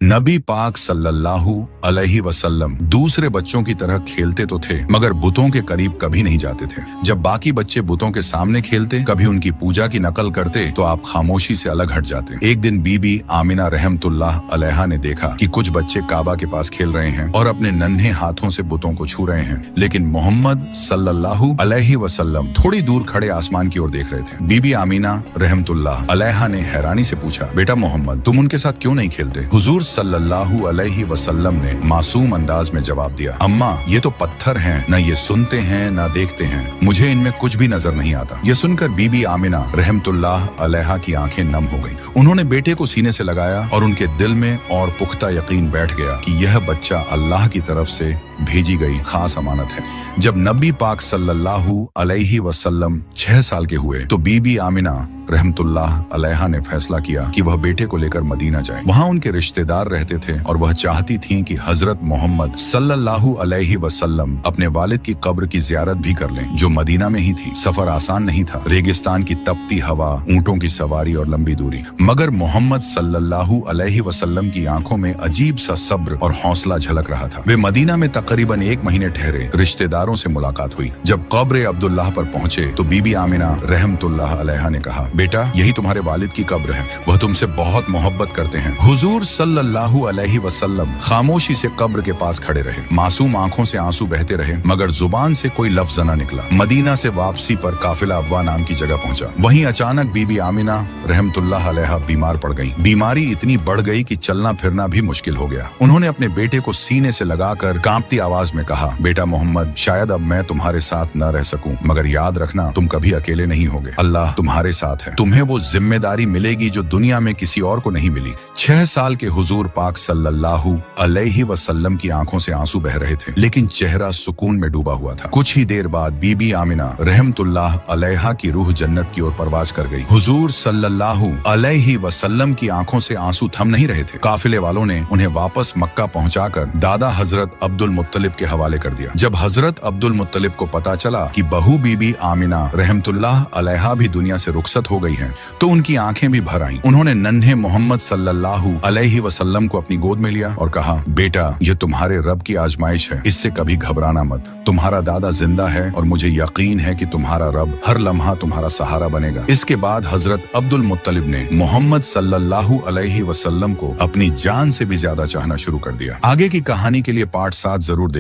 नबी पाक सल्लल्लाहु अलैहि वसल्लम दूसरे बच्चों की तरह खेलते तो थे मगर बुतों के करीब कभी नहीं जाते थे। जब बाकी बच्चे बुतों के सामने खेलते, कभी उनकी पूजा की नकल करते तो आप खामोशी से अलग हट जाते। एक दिन बीबी आमिना रहमतुल्लाह अलैहा ने देखा कि कुछ बच्चे काबा के पास खेल रहे हैं और अपने नन्हे हाथों से बुतों को छू रहे हैं, लेकिन मोहम्मद सल्लल्लाहु अलैहि वसल्लम थोड़ी दूर खड़े आसमान की ओर देख रहे थे। बीबी आमिना रहमतुल्लाह अलैहा ने हैरानी से पूछा, बेटा मोहम्मद, तुम उनके साथ क्यों नहीं खेलते? हुजूर सल्लल्लाहु अलैहि वसल्लम ने मासूम अंदाज में जवाब दिया, अम्मा, ये तो पत्थर हैं, न ये सुनते हैं न देखते हैं, मुझे इनमें कुछ भी नजर नहीं आता। ये सुनकर बीबी आमिना रहमतुल्लाह अलैहा की आंखें नम हो गईं। उन्होंने बेटे को सीने से लगाया और उनके दिल में और पुख्ता यकीन बैठ गया कि यह बच्चा अल्लाह की तरफ से भेजी गई खास अमानत है। जब नबी पाक सल्लल्लाहु अलैहि वसल्लम 6 साल के हुए तो बीबी आमिना रहमतुल्लाह अलैहा ने फैसला किया कि वह बेटे को लेकर मदीना जाए। वहां उनके रिश्तेदार रहते थे और वह चाहती थीं कि हजरत मोहम्मद सल्लल्लाहु अलैहि वसल्लम अपने वालिद की कब्र की जियारत भी कर लें, जो मदीना में ही थी। सफर आसान नहीं था, रेगिस्तान की तपती हवा, ऊंटों की सवारी और लंबी दूरी, मगर मोहम्मद सल्लल्लाहु अलैहि वसल्लम की आंखों में अजीब सा सब्र और हौसला झलक रहा था। वे मदीना में तकरीबन 1 महीने ठहरे। रिश्तेदारों से मुलाकात हुई। जब कब्र अब्दुल्लाह पर पहुंचे तो बीबी आमिना रहमतुल्लाह अलैहा ने कहा, बेटा, यही तुम्हारे वालिद की कब्र है, वह तुमसे बहुत मोहब्बत करते हैं। हुजूर सल्लल्लाहु अलैहि वसल्लम खामोशी से कब्र के पास खड़े रहे। मासूम आंखों से आंसू बहते रहे मगर जुबान से कोई लफ्ज न निकला। मदीना से वापसी पर काफिला अब्वा नाम की जगह पहुंचा। वहीं अचानक बीबी आमिना रहमतुल्लाह अलैहा बीमार पड़ गईं। बीमारी इतनी बढ़ गई कि चलना फिरना भी मुश्किल हो गया। उन्होंने अपने बेटे को सीने से लगाकर कांपती आवाज में कहा, बेटा मोहम्मद, शायद अब मैं तुम्हारे साथ न रह सकूं, मगर याद रखना, तुम कभी अकेले नहीं होगे। अल्लाह तुम्हारे साथ है। तुम्हें वो जिम्मेदारी मिलेगी जो दुनिया में किसी और को नहीं मिली। 6 साल के हुजूर पाक सल्लल्लाहु अलैहि वसल्लम की आंखों से आंसू बह रहे थे, लेकिन चेहरा सुकून में डूबा हुआ था। कुछ ही देर बाद बीबी आमिना रहमतुल्लाह अलैहा की रूह जन्नत की ओर परवाज कर गई। हुजूर सल्लल्लाहु अलैहि वसल्लम की आंखों से आंसू थम नहीं रहे थे। काफिले वालों ने उन्हें वापस मक्का पहुंचाकर दादा हजरत अब्दुल मुत्तलिब के हवाले कर दिया। जब हजरत अब्दुल मुत्तलिब को पता चला कि बहू बीबी आमिना रहमतुल्लाह अलैहा भी दुनिया से रुखसत हो गई हैं, तो उनकी आंखें भी भर आईं। उन्होंने नन्हे मोहम्मद सल्लल्लाहु अलैहि वसल्लम को अपनी गोद में लिया और कहा, बेटा, यह तुम्हारे रब की आजमाइश है, इससे कभी घबराना मत। तुम्हारा दादा जिंदा है और मुझे यकीन है कि तुम्हारा रब हर लम्हा तुम्हारा सहारा बनेगा। इसके बाद हजरत अब्दुल मुत्तलिब ने मोहम्मद सल्लल्लाहु अलैहि वसल्लम को अपनी जान से भी ज्यादा चाहना शुरू कर दिया। आगे की कहानी के लिए पार्ट 7 जरूर